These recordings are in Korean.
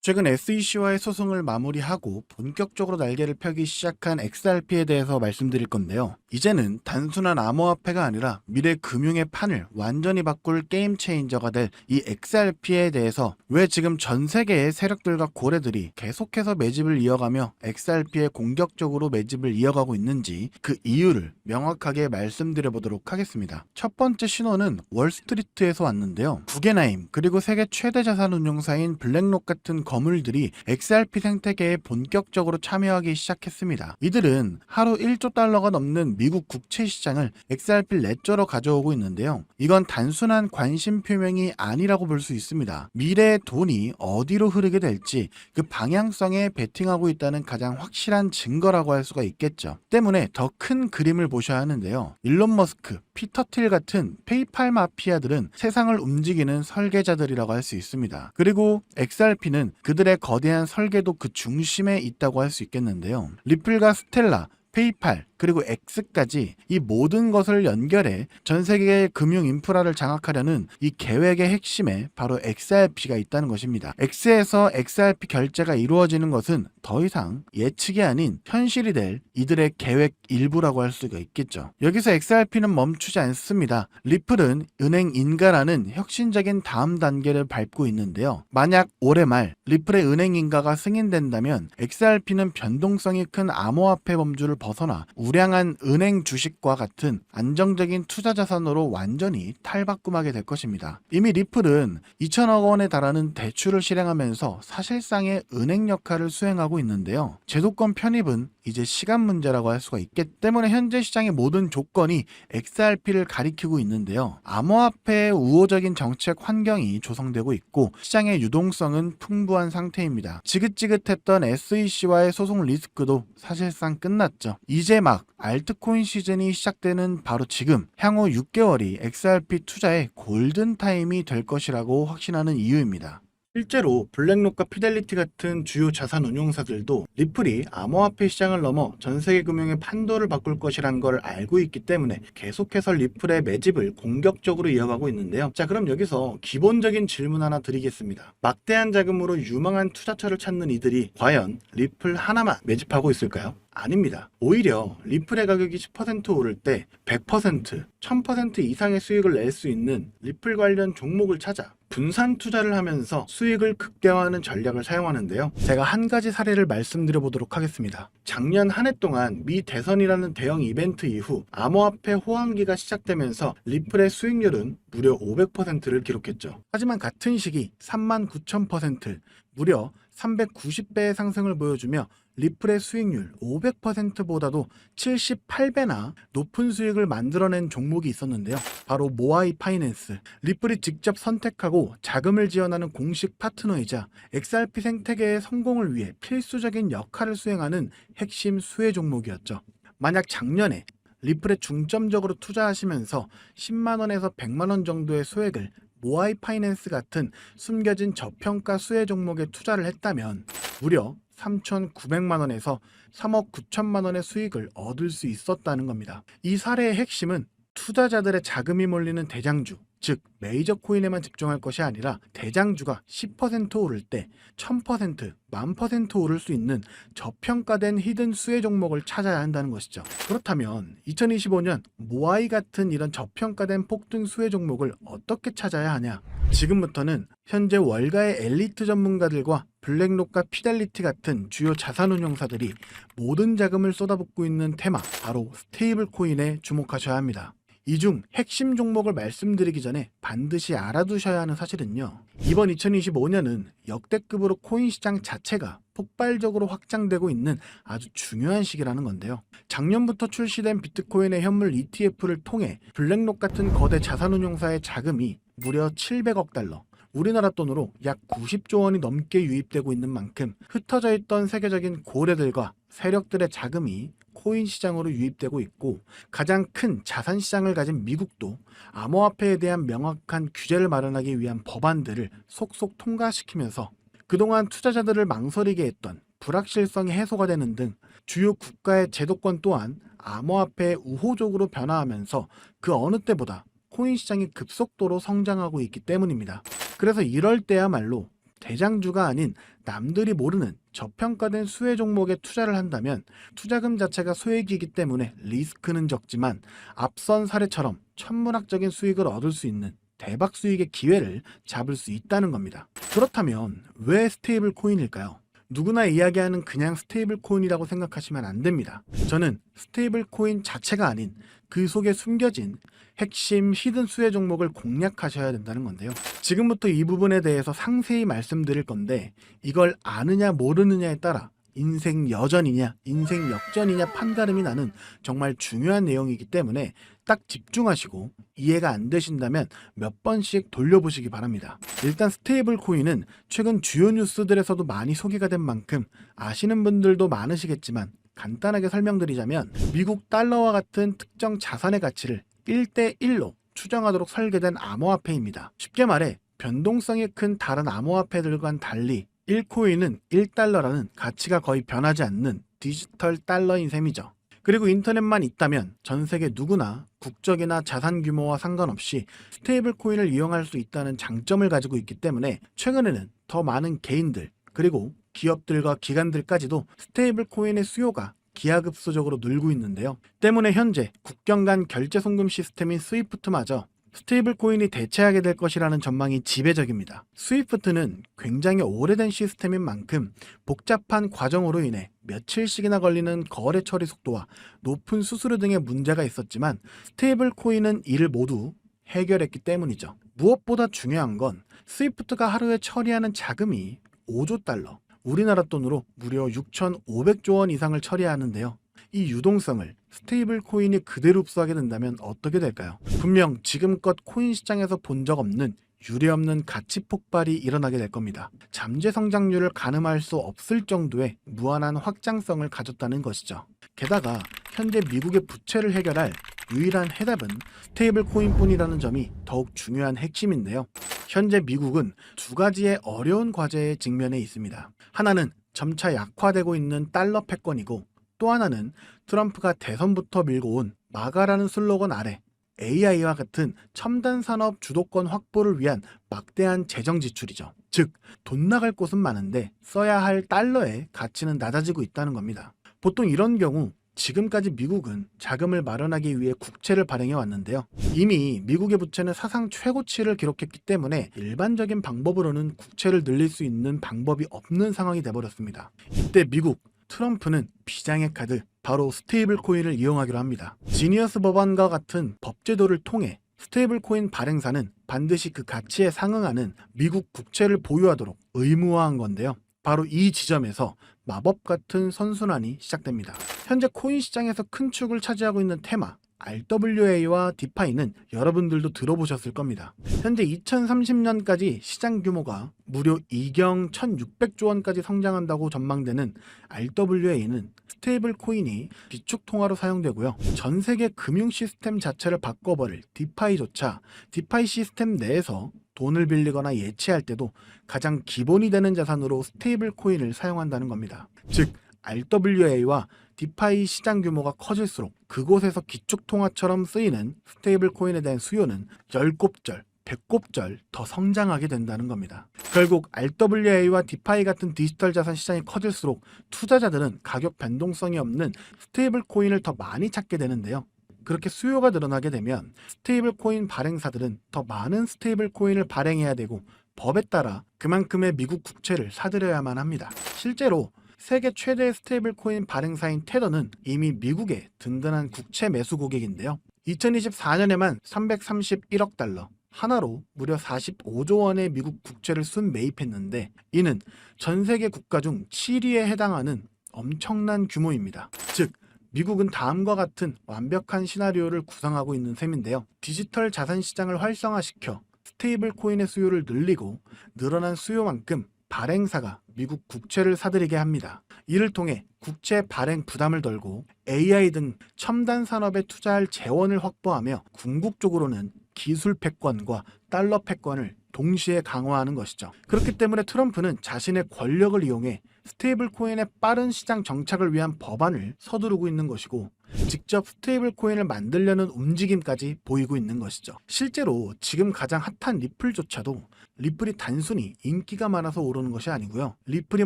최근 SEC와의 소송을 마무리하고 본격적으로 날개를 펴기 시작한 XRP에 대해서 말씀드릴 건데요. 이제는 단순한 암호화폐가 아니라 미래 금융의 판을 완전히 바꿀 게임 체인저가 될 이 XRP에 대해서 왜 지금 전 세계의 세력들과 고래들이 계속해서 매집을 이어가며 XRP에 공격적으로 매집을 이어가고 있는지 그 이유를 명확하게 말씀드려 보도록 하겠습니다. 첫 번째 신호는 월스트리트에서 왔는데요. 구겐하임 그리고 세계 최대 자산 운용사인 블랙록 같은 거물들이 XRP 생태계에 본격적으로 참여하기 시작했습니다. 이들은 하루 1조 달러가 넘는 미국 국채 시장을 XRP 레저로 가져오고 있는데요. 이건 단순한 관심 표명이 아니라고 볼 수 있습니다. 미래의 돈이 어디로 흐르게 될지 그 방향성에 베팅하고 있다는 가장 확실한 증거라고 할 수가 있겠죠. 때문에 더 큰 그림을 보셔야 하는데요. 일론 머스크, 피터 틸 같은 페이팔 마피아들은 세상을 움직이는 설계자들이라고 할 수 있습니다. 그리고 XRP는 그들의 거대한 설계도 그 중심에 있다고 할 수 있겠는데요. 리플과 스텔라, 페이팔 그리고 X까지 이 모든 것을 연결해 전 세계의 금융 인프라를 장악하려는 이 계획의 핵심에 바로 XRP가 있다는 것입니다. X에서 XRP 결제가 이루어지는 것은 더 이상 예측이 아닌 현실이 될 이들의 계획 일부라고 할 수가 있겠죠. 여기서 XRP는 멈추지 않습니다. 리플은 은행 인가라는 혁신적인 다음 단계를 밟고 있는데요. 만약 올해 말 리플의 은행 인가가 승인된다면 XRP는 변동성이 큰 암호화폐 범주를 벗어나 우량한 은행 주식과 같은 안정적인 투자 자산으로 완전히 탈바꿈하게 될 것입니다. 이미 리플은 2천억 원에 달하는 대출을 실행하면서 사실상의 은행 역할을 수행하고 있는데요. 제도권 편입은 이제 시간 문제라고 할 수가 있기 때문에 현재 시장의 모든 조건이 XRP를 가리키고 있는데요. 암호화폐의 우호적인 정책 환경이 조성되고 있고 시장의 유동성은 풍부한 상태입니다. 지긋지긋했던 SEC와의 소송 리스크도 사실상 끝났죠. 이제 막 알트코인 시즌이 시작되는 바로 지금 향후 6개월이 XRP 투자의 골든타임이 될 것이라고 확신하는 이유입니다. 실제로 블랙록과 피델리티 같은 주요 자산 운용사들도 리플이 암호화폐 시장을 넘어 전세계 금융의 판도를 바꿀 것이란 걸 알고 있기 때문에 계속해서 리플의 매집을 공격적으로 이어가고 있는데요. 자, 그럼 여기서 기본적인 질문 하나 드리겠습니다. 막대한 자금으로 유망한 투자처를 찾는 이들이 과연 리플 하나만 매집하고 있을까요? 아닙니다. 오히려 리플의 가격이 10% 오를 때 100%, 1000% 이상의 수익을 낼 수 있는 리플 관련 종목을 찾아 분산 투자를 하면서 수익을 극대화하는 전략을 사용하는데요. 제가 한 가지 사례를 말씀드려 보도록 하겠습니다. 작년 한 해 동안 미 대선이라는 대형 이벤트 이후 암호화폐 호황기가 시작되면서 리플의 수익률은 무려 500%를 기록했죠. 하지만 같은 시기 39,000%, 무려 390배의 상승을 보여주며 리플의 수익률 500%보다도 78배나 높은 수익을 만들어낸 종목이 있었는데요. 바로 모아이 파이낸스. 리플이 직접 선택하고 자금을 지원하는 공식 파트너이자 XRP 생태계의 성공을 위해 필수적인 역할을 수행하는 핵심 수혜 종목이었죠. 만약 작년에 리플에 중점적으로 투자하시면서 10만원에서 100만원 정도의 소액을 모아이 파이낸스 같은 숨겨진 저평가 수혜 종목에 투자를 했다면 무려 3,900만원에서 3억 9천만원의 수익을 얻을 수 있었다는 겁니다. 이 사례의 핵심은 투자자들의 자금이 몰리는 대장주, 즉 메이저 코인에만 집중할 것이 아니라 대장주가 10% 오를 때 1000%, 10,000% 오를 수 있는 저평가된 히든 수혜 종목을 찾아야 한다는 것이죠. 그렇다면 2025년 모아이 같은 이런 저평가된 폭등 수혜 종목을 어떻게 찾아야 하냐? 지금부터는 현재 월가의 엘리트 전문가들과 블랙록과 피델리티 같은 주요 자산운용사들이 모든 자금을 쏟아붓고 있는 테마, 바로 스테이블 코인에 주목하셔야 합니다. 이 중 핵심 종목을 말씀드리기 전에 반드시 알아두셔야 하는 사실은요. 이번 2025년은 역대급으로 코인 시장 자체가 폭발적으로 확장되고 있는 아주 중요한 시기라는 건데요. 작년부터 출시된 비트코인의 현물 ETF를 통해 블랙록 같은 거대 자산운용사의 자금이 무려 700억 달러, 우리나라 돈으로 약 90조 원이 넘게 유입되고 있는 만큼 흩어져 있던 세계적인 고래들과 세력들의 자금이 코인 시장으로 유입되고 있고, 가장 큰 자산 시장을 가진 미국도 암호화폐에 대한 명확한 규제를 마련하기 위한 법안들을 속속 통과시키면서 그동안 투자자들을 망설이게 했던 불확실성이 해소가 되는 등 주요 국가의 제도권 또한 암호화폐에 우호적으로 변화하면서 그 어느 때보다 코인 시장이 급속도로 성장하고 있기 때문입니다. 그래서 이럴 때야말로 대장주가 아닌 남들이 모르는 저평가된 수혜 종목에 투자를 한다면 투자금 자체가 소액이기 때문에 리스크는 적지만 앞선 사례처럼 천문학적인 수익을 얻을 수 있는 대박 수익의 기회를 잡을 수 있다는 겁니다. 그렇다면 왜 스테이블 코인일까요? 누구나 이야기하는 그냥 스테이블 코인이라고 생각하시면 안 됩니다. 저는 스테이블 코인 자체가 아닌 그 속에 숨겨진 핵심 히든 수혜 종목을 공략하셔야 된다는 건데요. 지금부터 이 부분에 대해서 상세히 말씀드릴 건데 이걸 아느냐 모르느냐에 따라 인생 여전이냐 인생 역전이냐 판가름이 나는 정말 중요한 내용이기 때문에 딱 집중하시고 이해가 안 되신다면 몇 번씩 돌려보시기 바랍니다. 일단 스테이블 코인은 최근 주요 뉴스들에서도 많이 소개가 된 만큼 아시는 분들도 많으시겠지만 간단하게 설명드리자면 미국 달러와 같은 특정 자산의 가치를 1대1로 추정하도록 설계된 암호화폐입니다. 쉽게 말해 변동성이 큰 다른 암호화폐들과는 달리 1코인은 1달러라는 가치가 거의 변하지 않는 디지털 달러인 셈이죠. 그리고 인터넷만 있다면 전 세계 누구나 국적이나 자산 규모와 상관없이 스테이블 코인을 이용할 수 있다는 장점을 가지고 있기 때문에 최근에는 더 많은 개인들 그리고 기업들과 기관들까지도 스테이블 코인의 수요가 기하급수적으로 늘고 있는데요. 때문에 현재 국경 간 결제 송금 시스템인 스위프트마저 스테이블 코인이 대체하게 될 것이라는 전망이 지배적입니다. 스위프트는 굉장히 오래된 시스템인 만큼 복잡한 과정으로 인해 며칠씩이나 걸리는 거래 처리 속도와 높은 수수료 등의 문제가 있었지만 스테이블 코인은 이를 모두 해결했기 때문이죠. 무엇보다 중요한 건 스위프트가 하루에 처리하는 자금이 5조 달러, 우리나라 돈으로 무려 6,500조 원 이상을 처리하는데요. 이 유동성을 스테이블 코인이 그대로 흡수하게 된다면 어떻게 될까요? 분명 지금껏 코인 시장에서 본 적 없는 유례없는 가치 폭발이 일어나게 될 겁니다. 잠재 성장률을 가늠할 수 없을 정도의 무한한 확장성을 가졌다는 것이죠. 게다가 현재 미국의 부채를 해결할 유일한 해답은 스테이블 코인뿐이라는 점이 더욱 중요한 핵심인데요. 현재 미국은 두 가지의 어려운 과제에 직면해 있습니다. 하나는 점차 약화되고 있는 달러 패권이고 또 하나는 트럼프가 대선부터 밀고 온 마가라는 슬로건 아래 AI와 같은 첨단 산업 주도권 확보를 위한 막대한 재정 지출이죠. 즉, 돈 나갈 곳은 많은데 써야 할 달러의 가치는 낮아지고 있다는 겁니다. 보통 이런 경우 지금까지 미국은 자금을 마련하기 위해 국채를 발행해 왔는데요. 이미 미국의 부채는 사상 최고치를 기록했기 때문에 일반적인 방법으로는 국채를 늘릴 수 있는 방법이 없는 상황이 되어버렸습니다. 이때 미국 트럼프는 비장의 카드 바로 스테이블 코인을 이용하기로 합니다. 지니어스 법안과 같은 법제도를 통해 스테이블 코인 발행사는 반드시 그 가치에 상응하는 미국 국채를 보유하도록 의무화한 건데요. 바로 이 지점에서 마법 같은 선순환이 시작됩니다. 현재 코인 시장에서 큰 축을 차지하고 있는 테마 RWA와 디파이는 여러분들도 들어보셨을 겁니다. 현재 2030년까지 시장 규모가 무려 2경 1600조 원까지 성장한다고 전망되는 RWA는 스테이블 코인이 비축통화로 사용되고요. 전 세계 금융 시스템 자체를 바꿔버릴 디파이조차 디파이 시스템 내에서 돈을 빌리거나 예치할 때도 가장 기본이 되는 자산으로 스테이블 코인을 사용한다는 겁니다. 즉 RWA와 디파이 시장 규모가 커질수록 그곳에서 기축통화처럼 쓰이는 스테이블 코인에 대한 수요는 10곱절, 100곱절 더 성장하게 된다는 겁니다. 결국 RWA와 디파이 같은 디지털 자산 시장이 커질수록 투자자들은 가격 변동성이 없는 스테이블 코인을 더 많이 찾게 되는데요. 그렇게 수요가 늘어나게 되면 스테이블 코인 발행사들은 더 많은 스테이블 코인을 발행해야 되고 법에 따라 그만큼의 미국 국채를 사들여야만 합니다. 실제로 세계 최대 스테이블 코인 발행사인 테더는 이미 미국의 든든한 국채 매수 고객인데요. 2024년에만 331억 달러, 하나로 무려 45조 원의 미국 국채를 순매입했는데 이는 전 세계 국가 중 7위에 해당하는 엄청난 규모입니다. 즉 미국은 다음과 같은 완벽한 시나리오를 구상하고 있는 셈인데요. 디지털 자산 시장을 활성화시켜 스테이블 코인의 수요를 늘리고 늘어난 수요만큼 발행사가 미국 국채를 사들이게 합니다. 이를 통해 국채 발행 부담을 덜고 AI 등 첨단 산업에 투자할 재원을 확보하며 궁극적으로는 기술 패권과 달러 패권을 동시에 강화하는 것이죠. 그렇기 때문에 트럼프는 자신의 권력을 이용해 스테이블 코인의 빠른 시장 정착을 위한 법안을 서두르고 있는 것이고, 직접 스테이블 코인을 만들려는 움직임까지 보이고 있는 것이죠. 실제로 지금 가장 핫한 리플조차도 리플이 단순히 인기가 많아서 오르는 것이 아니고요. 리플이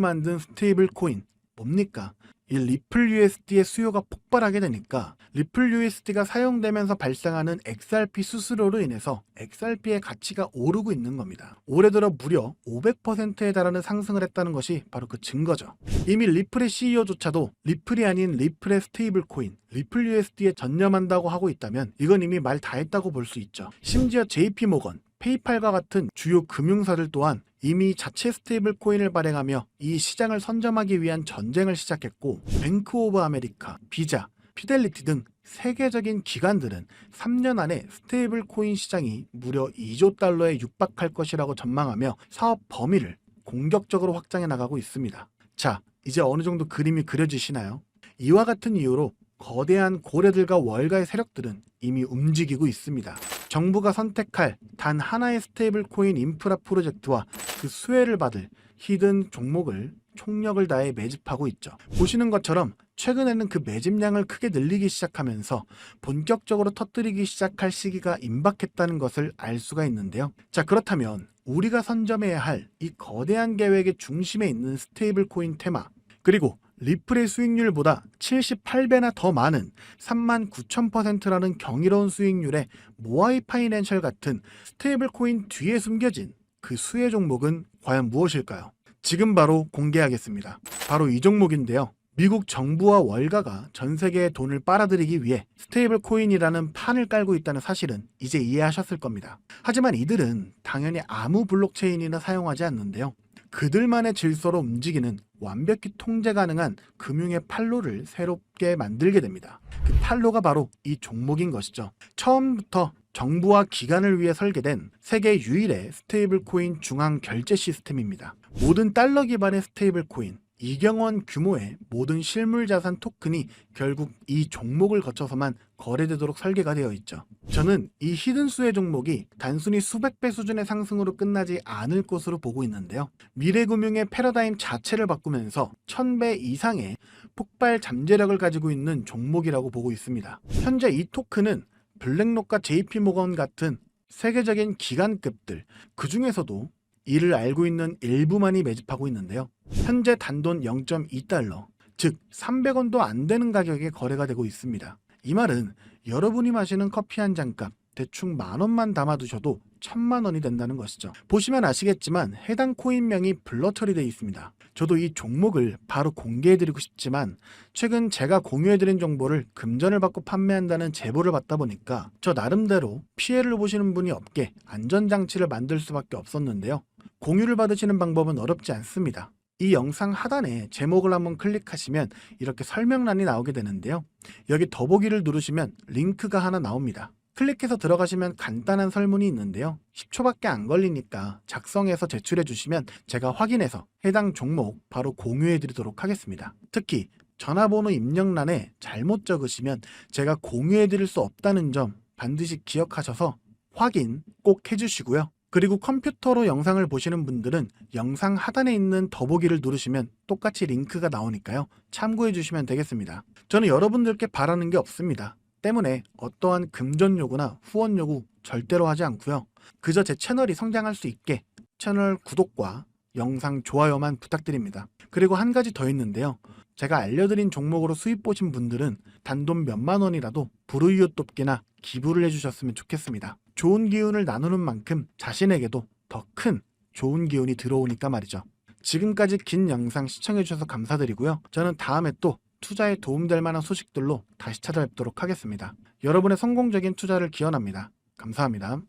만든 스테이블 코인 뭡니까? 이 리플 USD의 수요가 폭발하게 되니까 리플 USD가 사용되면서 발생하는 XRP 수수료로 인해서 XRP의 가치가 오르고 있는 겁니다. 올해 들어 무려 500%에 달하는 상승을 했다는 것이 바로 그 증거죠. 이미 리플의 CEO조차도 리플이 아닌 리플의 스테이블 코인, 리플 USD에 전념한다고 하고 있다면 이건 이미 말 다 했다고 볼 수 있죠. 심지어 JP모건, 페이팔과 같은 주요 금융사들 또한 이미 자체 스테이블 코인을 발행하며 이 시장을 선점하기 위한 전쟁을 시작했고, 뱅크 오브 아메리카, 비자, 피델리티 등 세계적인 기관들은 3년 안에 스테이블 코인 시장이 무려 2조 달러에 육박할 것이라고 전망하며 사업 범위를 공격적으로 확장해 나가고 있습니다. 자, 이제 어느 정도 그림이 그려지시나요? 이와 같은 이유로 거대한 고래들과 월가의 세력들은 이미 움직이고 있습니다. 정부가 선택할 단 하나의 스테이블 코인 인프라 프로젝트와 그 수혜를 받을 히든 종목을 총력을 다해 매집하고 있죠. 보시는 것처럼 최근에는 그 매집량을 크게 늘리기 시작하면서 본격적으로 터뜨리기 시작할 시기가 임박했다는 것을 알 수가 있는데요. 자, 그렇다면 우리가 선점해야 할 이 거대한 계획의 중심에 있는 스테이블 코인 테마, 그리고 리플의 수익률보다 78배나 더 많은 39,000%라는 경이로운 수익률의 모아이 파이낸셜 같은 스테이블 코인 뒤에 숨겨진 그 수혜 종목은 과연 무엇일까요? 지금 바로 공개하겠습니다. 바로 이 종목인데요. 미국 정부와 월가가 전 세계의 돈을 빨아들이기 위해 스테이블 코인이라는 판을 깔고 있다는 사실은 이제 이해하셨을 겁니다. 하지만 이들은 당연히 아무 블록체인이나 사용하지 않는데요. 그들만의 질서로 움직이는 완벽히 통제 가능한 금융의 판로를 새롭게 만들게 됩니다. 그 판로가 바로 이 종목인 것이죠. 처음부터 정부와 기관을 위해 설계된 세계 유일의 스테이블 코인 중앙 결제 시스템입니다. 모든 달러 기반의 스테이블 코인, 2경 원 규모의 모든 실물 자산 토큰이 결국 이 종목을 거쳐서만 거래되도록 설계가 되어 있죠. 저는 이 히든 수혜 종목이 단순히 수백 배 수준의 상승으로 끝나지 않을 것으로 보고 있는데요. 미래 금융의 패러다임 자체를 바꾸면서 1000배 이상의 폭발 잠재력을 가지고 있는 종목이라고 보고 있습니다. 현재 이 토큰은 블랙록과 JP모건 같은 세계적인 기관급들, 그 중에서도 이를 알고 있는 일부만이 매집하고 있는데요. 현재 단돈 0.2달러, 즉 300원도 안 되는 가격에 거래가 되고 있습니다. 이 말은 여러분이 마시는 커피 한 잔값 대충 10,000원만 담아두셔도 1,000,000원이 된다는 것이죠. 보시면 아시겠지만 해당 코인명이 블러 처리되어 있습니다. 저도 이 종목을 바로 공개해드리고 싶지만 최근 제가 공유해드린 정보를 금전을 받고 판매한다는 제보를 받다 보니까 저 나름대로 피해를 보시는 분이 없게 안전장치를 만들 수밖에 없었는데요. 공유를 받으시는 방법은 어렵지 않습니다. 이 영상 하단에 제목을 한번 클릭하시면 이렇게 설명란이 나오게 되는데요. 여기 더보기를 누르시면 링크가 하나 나옵니다. 클릭해서 들어가시면 간단한 설문이 있는데요. 10초밖에 안 걸리니까 작성해서 제출해 주시면 제가 확인해서 해당 종목 바로 공유해 드리도록 하겠습니다. 특히 전화번호 입력란에 잘못 적으시면 제가 공유해 드릴 수 없다는 점 반드시 기억하셔서 확인 꼭 해주시고요. 그리고 컴퓨터로 영상을 보시는 분들은 영상 하단에 있는 더보기를 누르시면 똑같이 링크가 나오니까요. 참고해 주시면 되겠습니다. 저는 여러분들께 바라는 게 없습니다. 때문에 어떠한 금전 요구나 후원 요구 절대로 하지 않고요. 그저 제 채널이 성장할 수 있게 채널 구독과 영상 좋아요만 부탁드립니다. 그리고 한 가지 더 있는데요. 제가 알려드린 종목으로 수익 보신 분들은 단돈 몇만 원이라도 불우이웃 돕기나 기부를 해주셨으면 좋겠습니다. 좋은 기운을 나누는 만큼 자신에게도 더 큰 좋은 기운이 들어오니까 말이죠. 지금까지 긴 영상 시청해주셔서 감사드리고요. 저는 다음에 또 투자에 도움될 만한 소식들로 다시 찾아뵙도록 하겠습니다. 여러분의 성공적인 투자를 기원합니다. 감사합니다.